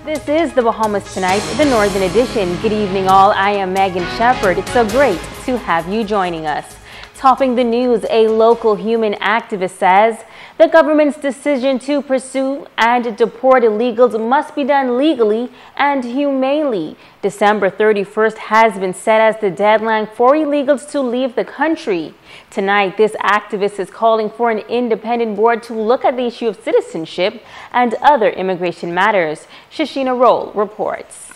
This is the Bahamas Tonight, the Northern Edition. Good evening all, I am Megan Shepard. It's so great to have you joining us. Topping the news, a local human activist says the government's decision to pursue and deport illegals must be done legally and humanely. December 31st has been set as the deadline for illegals to leave the country. Tonight, this activist is calling for an independent board to look at the issue of citizenship and other immigration matters. Shashina Roll reports.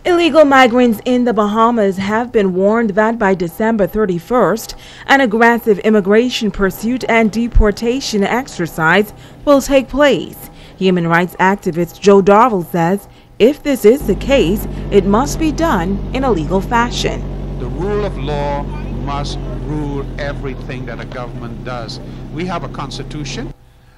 Illegal migrants in the Bahamas have been warned that by December 31st, an aggressive immigration pursuit and deportation exercise will take place. Human rights activist Joe Darville says if this is the case, it must be done in a legal fashion. The rule of law must rule everything that a government does. We have a constitution.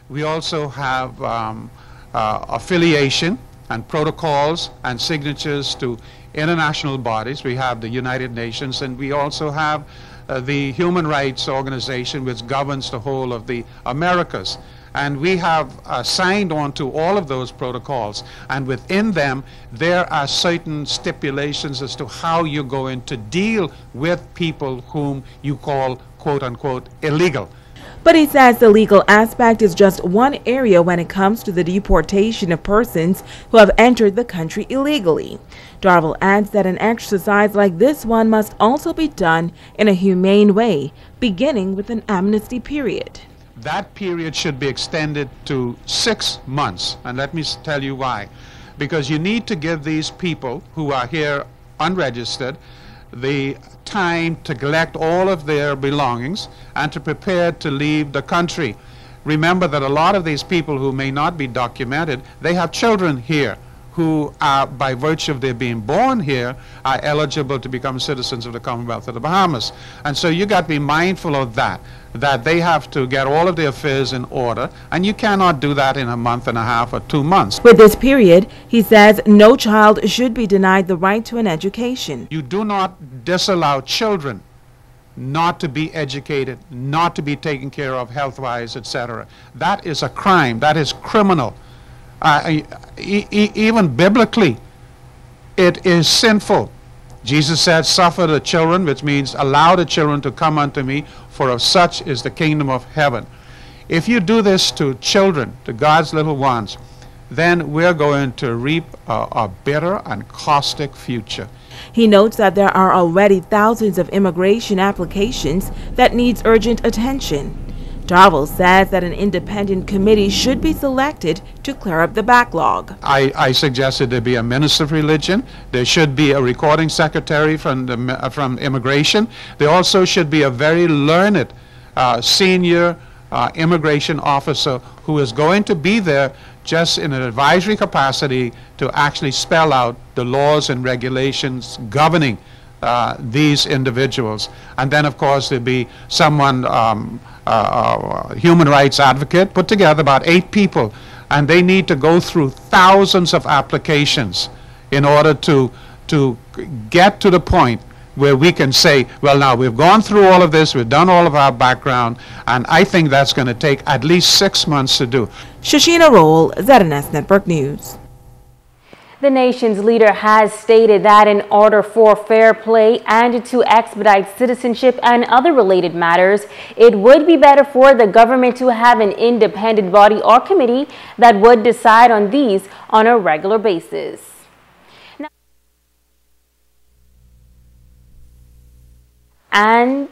We also have affiliation and protocols and signatures to international bodies. We have the United Nations, and we also have the Human Rights Organization, which governs the whole of the Americas. And we have signed on to all of those protocols, and within them there are certain stipulations as to how you're going to deal with people whom you call quote-unquote illegal. But he says the legal aspect is just one area when it comes to the deportation of persons who have entered the country illegally. Darville adds that an exercise like this one must also be done in a humane way, beginning with an amnesty period. That period should be extended to 6 months, and let me tell you why. Because you need to give these people who are here unregistered the time to collect all of their belongings and to prepare to leave the country. Remember that a lot of these people who may not be documented, they have children here who are, by virtue of their being born here, are eligible to become citizens of the Commonwealth of the Bahamas. And so you got to be mindful of that they have to get all of their affairs in order, and you cannot do that in a month and a half or 2 months. With this period, he says no child should be denied the right to an education. You do not disallow children not to be educated, not to be taken care of health-wise, etc. That is a crime. That is criminal. Even biblically, it is sinful. Jesus said, "Suffer the children," which means allow the children to come unto me, for of such is the kingdom of heaven. If you do this to children, to God's little ones, then we're going to reap a bitter and caustic future. He notes that there are already thousands of immigration applications that needs urgent attention. Darville says that an independent committee should be selected to clear up the backlog. I suggested there be a minister of religion. There should be a recording secretary from immigration. There also should be a very learned senior immigration officer who is going to be there just in an advisory capacity to actually spell out the laws and regulations governing these individuals. And then, of course, there'd be someone, human rights advocate, put together about 8 people, and they need to go through thousands of applications in order to get to the point where we can say, well, now we've gone through all of this, we've done all of our background, and I think that's going to take at least 6 months to do. Shashina Roll, ZNS Network News. The nation's leader has stated that in order for fair play and to expedite citizenship and other related matters, it would be better for the government to have an independent body or committee that would decide on these on a regular basis. And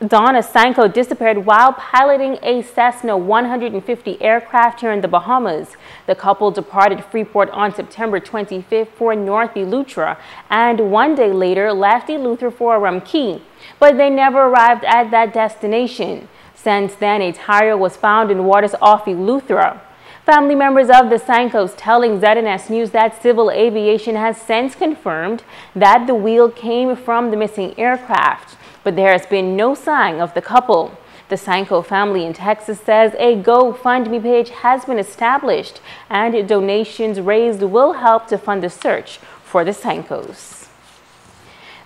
Donna Sanko disappeared while piloting a Cessna 150 aircraft here in the Bahamas. The couple departed Freeport on September 25th for North Eleuthera and 1 day later left Eleuthera for Rumkey, but they never arrived at that destination. Since then, a tire was found in waters off Eleuthera. Family members of the Sankos telling ZNS News that civil aviation has since confirmed that the wheel came from the missing aircraft, but there has been no sign of the couple. The Sanko family in Texas says a GoFundMe page has been established and donations raised will help to fund the search for the Sankos.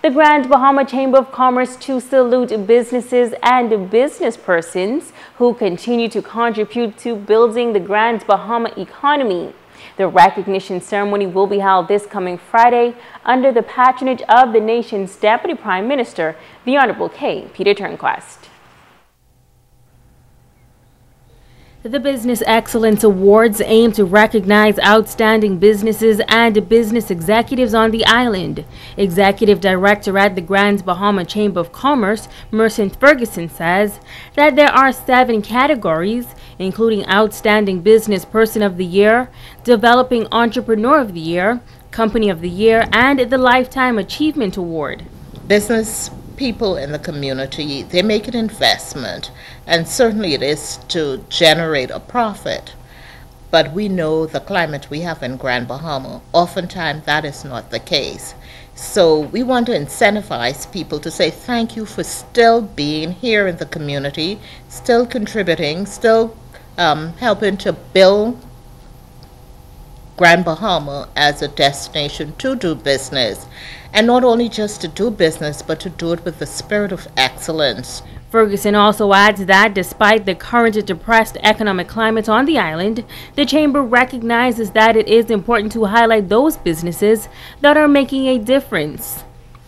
The Grand Bahama Chamber of Commerce to salute businesses and business persons who continue to contribute to building the Grand Bahama economy. The recognition ceremony will be held this coming Friday under the patronage of the nation's Deputy Prime Minister, the Honorable K. Peter Turnquest. The Business Excellence Awards aim to recognize outstanding businesses and business executives on the island. Executive Director at the Grand Bahama Chamber of Commerce, Mercant Ferguson, says that there are 7 categories, including Outstanding Business Person of the Year, Developing Entrepreneur of the Year, Company of the Year, and the Lifetime Achievement Award. Business people in the community, they make an investment, and certainly it is to generate a profit. But we know the climate we have in Grand Bahama, oftentimes that is not the case. So we want to incentivize people to say thank you for still being here in the community, still contributing, still helping to build Grand Bahama as a destination to do business, and not only just to do business, but to do it with the spirit of excellence. Ferguson also adds that despite the current depressed economic climate on the island, the Chamber recognizes that it is important to highlight those businesses that are making a difference.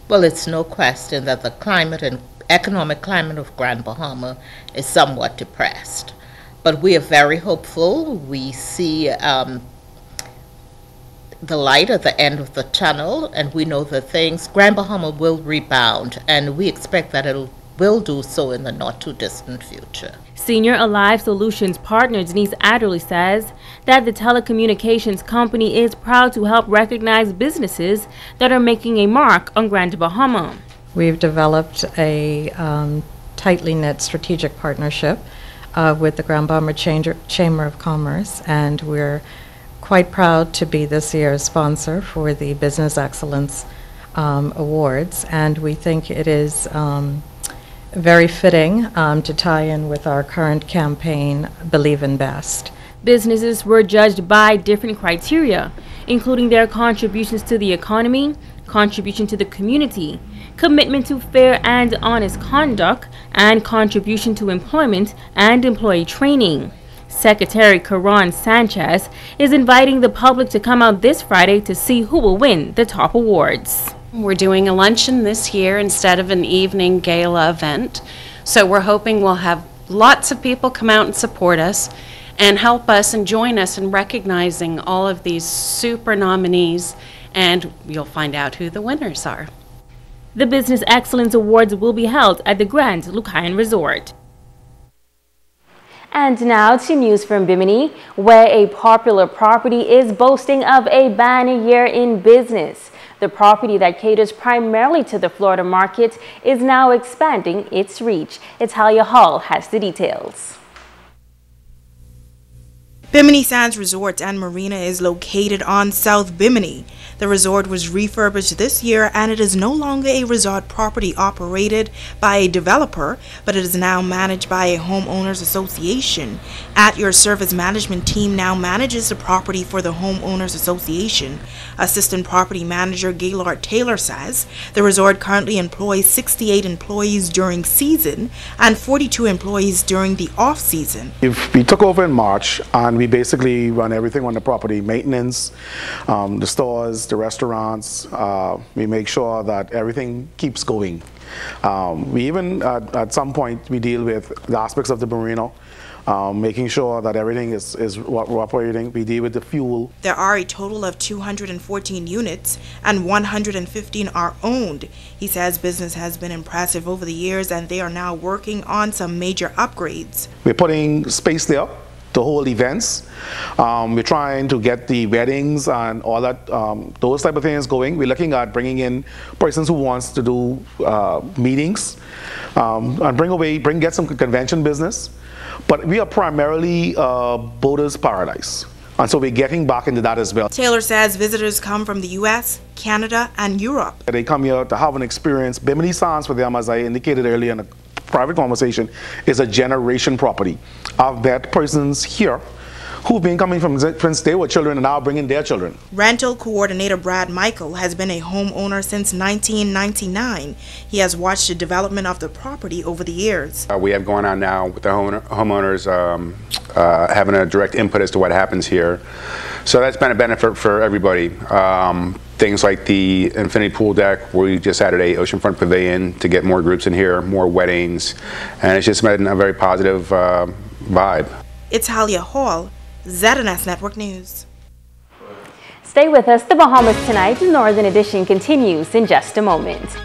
Well, it's no question that the climate and economic climate of Grand Bahama is somewhat depressed. But we are very hopeful. We see the light at the end of the tunnel, and we know that Grand Bahama will rebound, and we expect that it will do so in the not too distant future. Senior Alive Solutions partner Denise Adderley says that the telecommunications company is proud to help recognize businesses that are making a mark on Grand Bahama. We've developed a tightly knit strategic partnership with the Grand Bahama Chamber of Commerce, and we're quite proud to be this year's sponsor for the Business Excellence Awards, and we think it is very fitting to tie in with our current campaign, Believe in Best. Businesses were judged by different criteria, including their contributions to the economy, contribution to the community, commitment to fair and honest conduct, and contribution to employment and employee training. Secretary Karan Sanchez is inviting the public to come out this Friday to see who will win the top awards. We're doing a luncheon this year instead of an evening gala event, so we're hoping we'll have lots of people come out and support us and help us and join us in recognizing all of these super nominees, and you'll find out who the winners are. The Business Excellence Awards will be held at the Grand Lucayan Resort. And now to news from Bimini, where a popular property is boasting of a banner year in business. The property that caters primarily to the Florida market is now expanding its reach. Italia Hall has the details. Bimini Sands Resort and Marina is located on South Bimini. The resort was refurbished this year, and it is no longer a resort property operated by a developer, but it is now managed by a homeowners association. At Your Service management team now manages the property for the homeowners association. Assistant property manager Gaylord Taylor says the resort currently employs 68 employees during season and 42 employees during the off season. We took over in March, and we basically run everything on the property: maintenance, the stores, the restaurants. We make sure that everything keeps going. We even at some point we deal with the aspects of the marina, making sure that everything is operating. We deal with the fuel. There are a total of 214 units and 115 are owned. He says business has been impressive over the years, and they are now working on some major upgrades. We're putting space there to hold events. We're trying to get the weddings and all that, those type of things going. We're looking at bringing in persons who wants to do meetings and get some convention business. But we are primarily boaters' paradise, and so we're getting back into that as well. Taylor says visitors come from the U.S., Canada, and Europe. They come here to have an experience. Bimini Sands for them, as I indicated earlier in a private conversation, is a generation property. I've met persons here who've been coming from since they were children and now bringing their children. Rental coordinator Brad Michael has been a homeowner since 1999. He has watched the development of the property over the years. We have going on now with the homeowners having a direct input as to what happens here. So that's been a benefit for everybody. Things like the infinity pool deck, we just added a oceanfront pavilion to get more groups in here, more weddings, and it's just been a very positive vibe. It's Halia Hall, ZNS Network News. Stay with us. The Bahamas Tonight, the Northern Edition continues in just a moment.